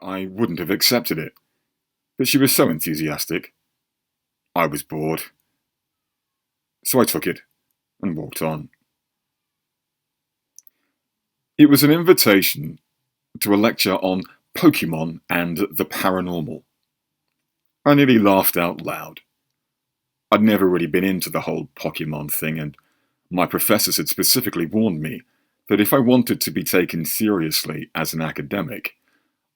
I wouldn't have accepted it. But she was so enthusiastic. I was bored. So I took it and walked on. It was an invitation to a lecture on Pokemon and the paranormal. I nearly laughed out loud. I'd never really been into the whole Pokemon thing, and my professors had specifically warned me that if I wanted to be taken seriously as an academic,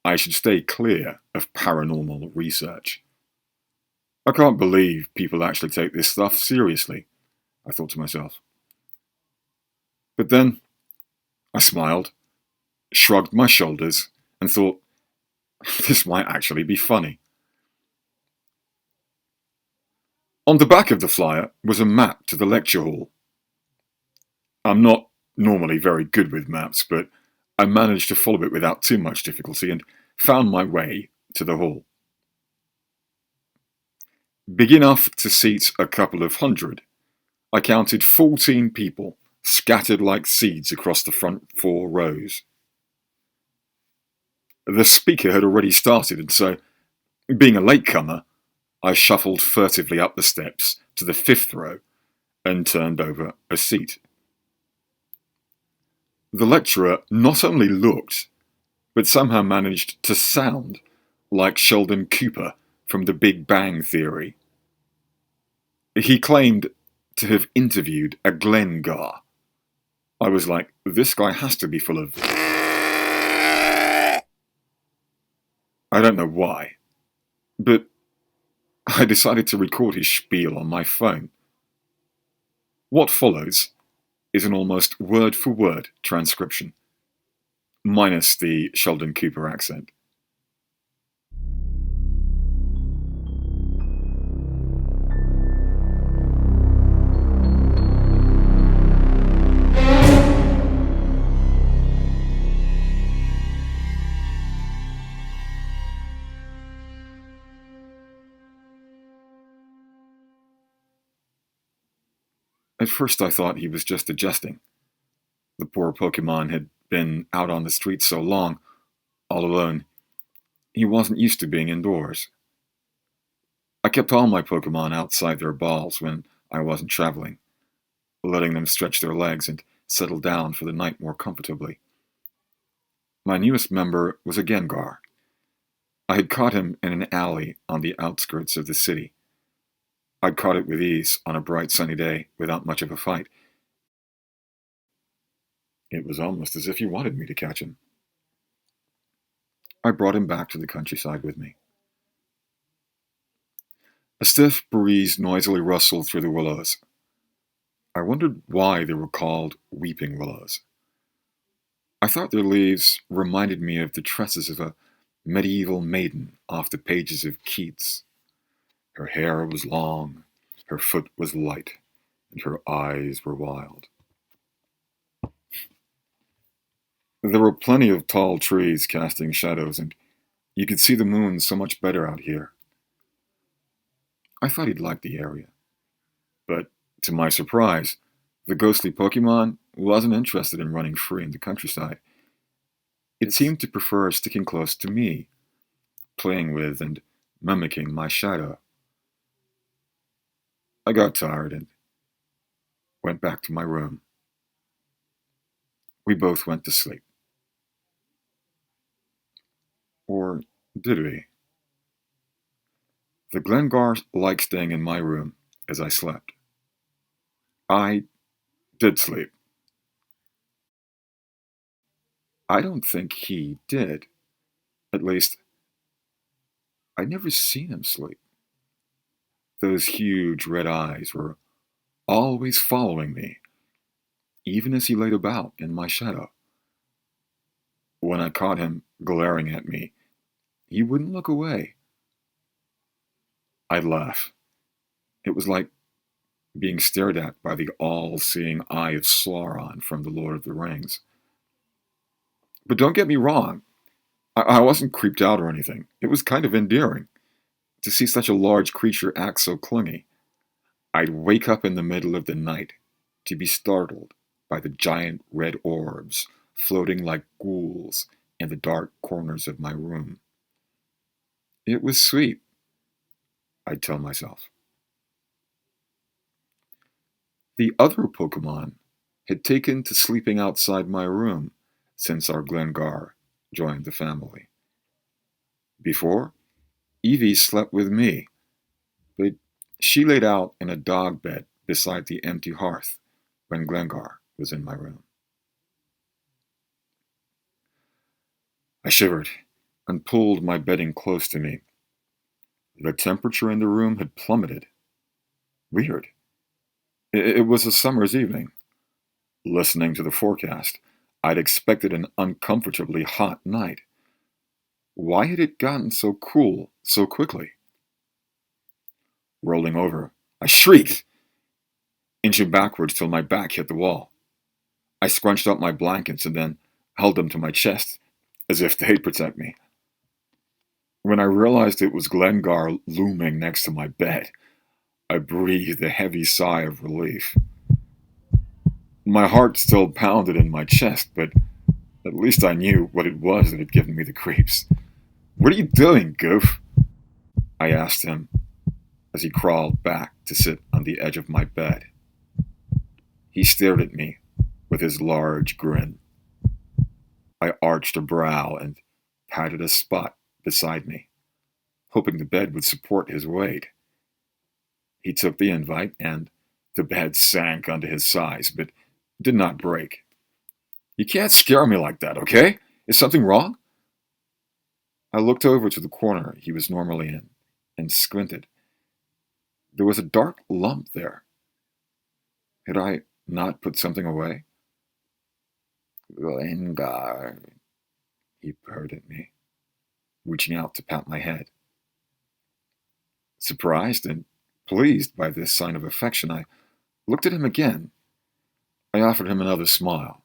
I should stay clear of paranormal research. I can't believe people actually take this stuff seriously, I thought to myself. But then I smiled, shrugged my shoulders, and thought, this might actually be funny. On the back of the flyer was a map to the lecture hall. I'm not normally very good with maps, but I managed to follow it without too much difficulty and found my way to the hall. Big enough to seat a couple of hundred, I counted 14 people scattered like seeds across the front 4 rows. The speaker had already started, and so, being a latecomer, I shuffled furtively up the steps to the 5th row and turned over a seat. The lecturer not only looked, but somehow managed to sound like Sheldon Cooper from The Big Bang Theory. He claimed to have interviewed a Glengar. I was like, this guy has to be full of... I don't know why, but I decided to record his spiel on my phone. What follows is an almost word-for-word transcription, minus the Sheldon Cooper accent. At first I thought he was just adjusting. The poor Pokemon had been out on the street so long, all alone. He wasn't used to being indoors. I kept all my Pokemon outside their balls when I wasn't traveling, letting them stretch their legs and settle down for the night more comfortably. My newest member was a Gengar. I had caught him in an alley on the outskirts of the city. I'd caught it with ease on a bright sunny day without much of a fight. It was almost as if he wanted me to catch him. I brought him back to the countryside with me. A stiff breeze noisily rustled through the willows. I wondered why they were called weeping willows. I thought their leaves reminded me of the tresses of a medieval maiden off the pages of Keats. Her hair was long, her foot was light, and her eyes were wild. There were plenty of tall trees casting shadows, and you could see the moon so much better out here. I thought he'd like the area. But, to my surprise, the ghostly Pokemon wasn't interested in running free in the countryside. It seemed to prefer sticking close to me, playing with and mimicking my shadow. I got tired and went back to my room. We both went to sleep. Or did we? The Glengar liked staying in my room as I slept. I did sleep. I don't think he did. At least, I'd never seen him sleep. Those huge red eyes were always following me, even as he laid about in my shadow. When I caught him glaring at me, he wouldn't look away. I'd laugh. It was like being stared at by the all-seeing eye of Sauron from The Lord of the Rings. But don't get me wrong, I wasn't creeped out or anything. It was kind of endearing to see such a large creature act so clingy. I'd wake up in the middle of the night to be startled by the giant red orbs floating like ghouls in the dark corners of my room. It was sweet, I'd tell myself. The other Pokemon had taken to sleeping outside my room since our Glengar joined the family. Before, Evie slept with me, but she laid out in a dog bed beside the empty hearth when Glengar was in my room. I shivered and pulled my bedding close to me. The temperature in the room had plummeted. Weird. It was a summer's evening. Listening to the forecast, I'd expected an uncomfortably hot night. Why had it gotten so cool so quickly? Rolling over, I shrieked, inching backwards till my back hit the wall. I scrunched up my blankets and then held them to my chest, as if they'd protect me. When I realized it was Glengar looming next to my bed, I breathed a heavy sigh of relief. My heart still pounded in my chest, but at least I knew what it was that had given me the creeps. "What are you doing, Goof?" I asked him as he crawled back to sit on the edge of my bed. He stared at me with his large grin. I arched a brow and patted a spot beside me, hoping the bed would support his weight. He took the invite, and the bed sank under his size, but did not break. "You can't scare me like that, okay? Is something wrong?" I looked over to the corner he was normally in and squinted. There was a dark lump there. Had I not put something away? "Glengar," he purred at me, reaching out to pat my head. Surprised and pleased by this sign of affection, I looked at him again. I offered him another smile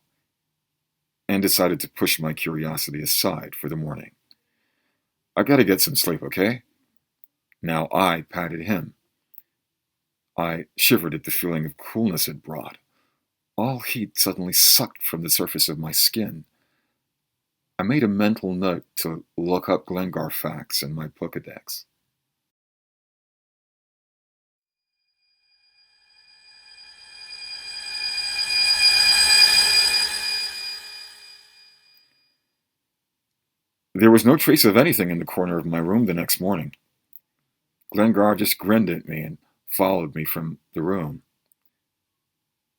and decided to push my curiosity aside for the morning. "I gotta get some sleep, okay?" Now I patted him. I shivered at the feeling of coolness it brought. All heat suddenly sucked from the surface of my skin. I made a mental note to look up Glengar facts in my Pokedex. There was no trace of anything in the corner of my room the next morning. Glengar just grinned at me and followed me from the room.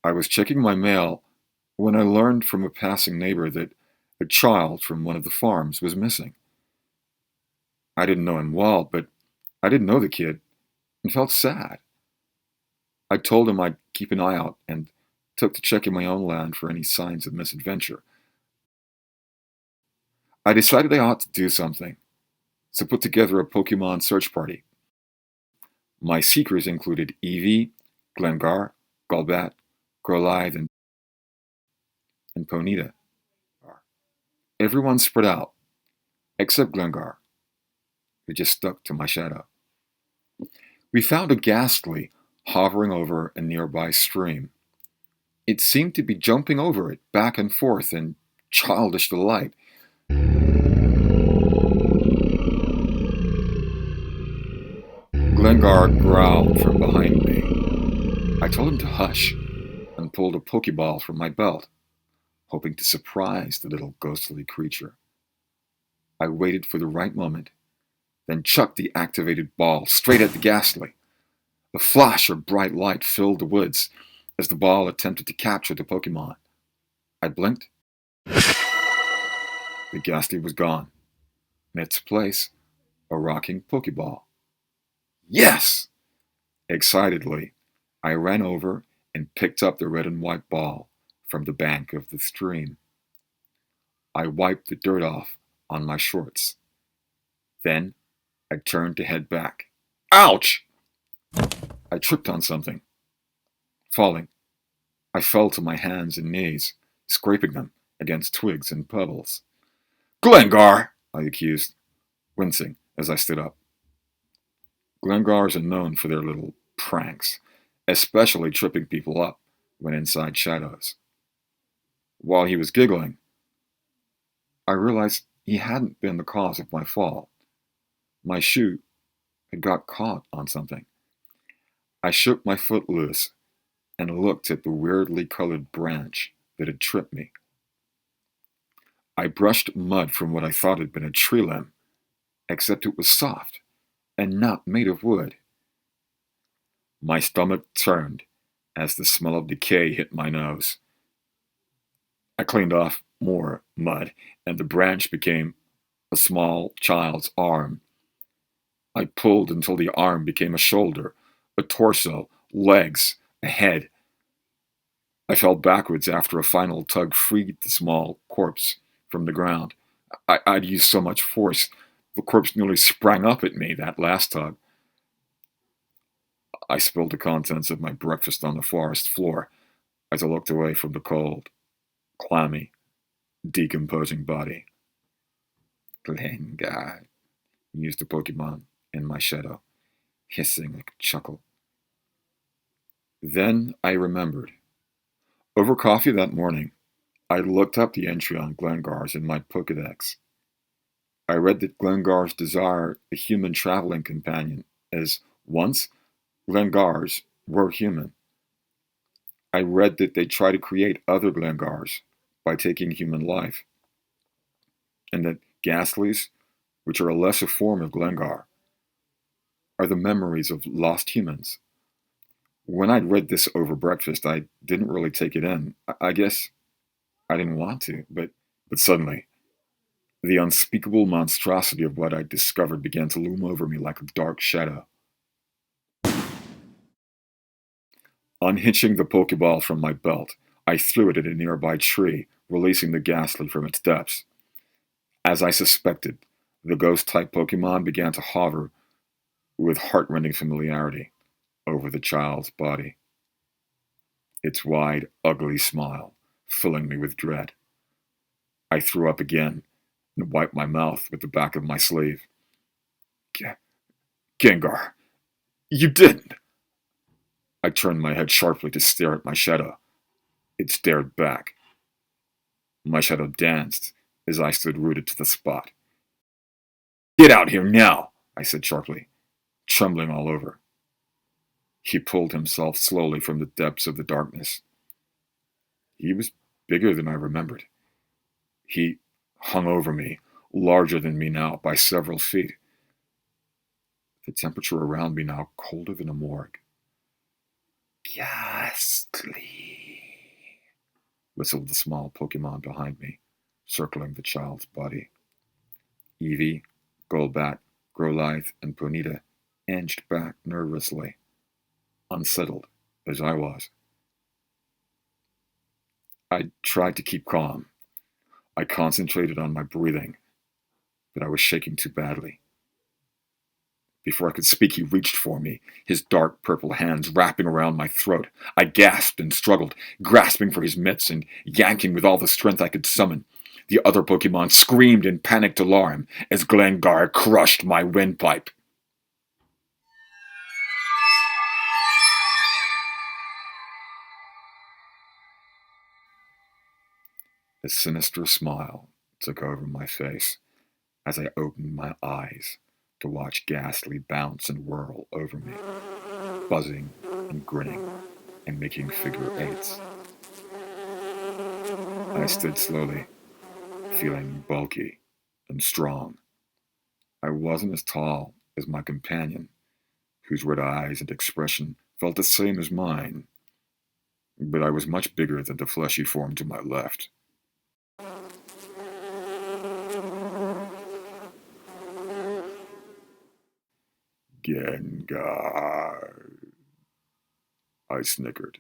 I was checking my mail when I learned from a passing neighbor that a child from one of the farms was missing. I didn't know him well, but I didn't know the kid and felt sad. I told him I'd keep an eye out and took to checking my own land for any signs of misadventure. I decided I ought to do something, so put together a Pokemon search party. My seekers included Eevee, Glengar, Golbat, Growlithe, and Ponyta. Everyone spread out, except Glengar, who just stuck to my shadow. We found a Ghastly hovering over a nearby stream. It seemed to be jumping over it back and forth in childish delight. Glengar growled from behind me. I told him to hush and pulled a Pokeball from my belt, hoping to surprise the little ghostly creature. I waited for the right moment, then chucked the activated ball straight at the Ghastly. A flash of bright light filled the woods as the ball attempted to capture the Pokemon. I blinked. The Ghastly was gone. In its place, a rocking Pokeball. Yes! Excitedly, I ran over and picked up the red and white ball from the bank of the stream. I wiped the dirt off on my shorts. Then I turned to head back. Ouch! I tripped on something. Falling, I fell to my hands and knees, scraping them against twigs and pebbles. "Glengar!" I accused, wincing as I stood up. Glengars are known for their little pranks, especially tripping people up when inside shadows. While he was giggling, I realized he hadn't been the cause of my fall. My shoe had got caught on something. I shook my foot loose and looked at the weirdly colored branch that had tripped me. I brushed mud from what I thought had been a tree limb, except it was soft and not made of wood. My stomach turned as the smell of decay hit my nose. I cleaned off more mud, and the branch became a small child's arm. I pulled until the arm became a shoulder, a torso, legs, a head. I fell backwards after a final tug freed the small corpse from the ground. I'd used so much force, the corpse nearly sprang up at me that last tug. I spilled the contents of my breakfast on the forest floor as I looked away from the cold, clammy, decomposing body. Glengar, mused the Pokemon in my shadow, hissing like a chuckle. Then I remembered. Over coffee that morning, I looked up the entry on Glengar's in my Pokedex. I read that Glengar's desire a human traveling companion, as once Glengars were human. I read that they try to create other Glengars by taking human life, and that Ghastlies, which are a lesser form of Glengar, are the memories of lost humans. When I'd read this over breakfast, I didn't really take it in. I guess I didn't want to, but suddenly, the unspeakable monstrosity of what I'd discovered began to loom over me like a dark shadow. Unhitching the Pokeball from my belt, I threw it at a nearby tree, releasing the Ghastly from its depths. As I suspected, the ghost-type Pokemon began to hover with heart-rending familiarity over the child's body, its wide, ugly smile filling me with dread. I threw up again and wiped my mouth with the back of my sleeve. Gengar, you didn't! I turned my head sharply to stare at my shadow. It stared back. My shadow danced as I stood rooted to the spot. Get out here now, I said sharply, trembling all over. He pulled himself slowly from the depths of the darkness. He was bigger than I remembered. He hung over me, larger than me now by several feet. The temperature around me now colder than a morgue. Ghastly, whistled the small Pokemon behind me, circling the child's body. Eevee, Golbat, Growlithe, and Ponyta inched back nervously, unsettled as I was. I tried to keep calm. I concentrated on my breathing, but I was shaking too badly. Before I could speak, he reached for me, his dark purple hands wrapping around my throat. I gasped and struggled, grasping for his mitts and yanking with all the strength I could summon. The other Pokemon screamed in panicked alarm as Glengar crushed my windpipe. A sinister smile took over my face as I opened my eyes to watch Ghastly bounce and whirl over me, buzzing and grinning and making figure eights. I stood slowly, feeling bulky and strong. I wasn't as tall as my companion, whose red eyes and expression felt the same as mine, but I was much bigger than the fleshy form to my left. Gengar, I snickered.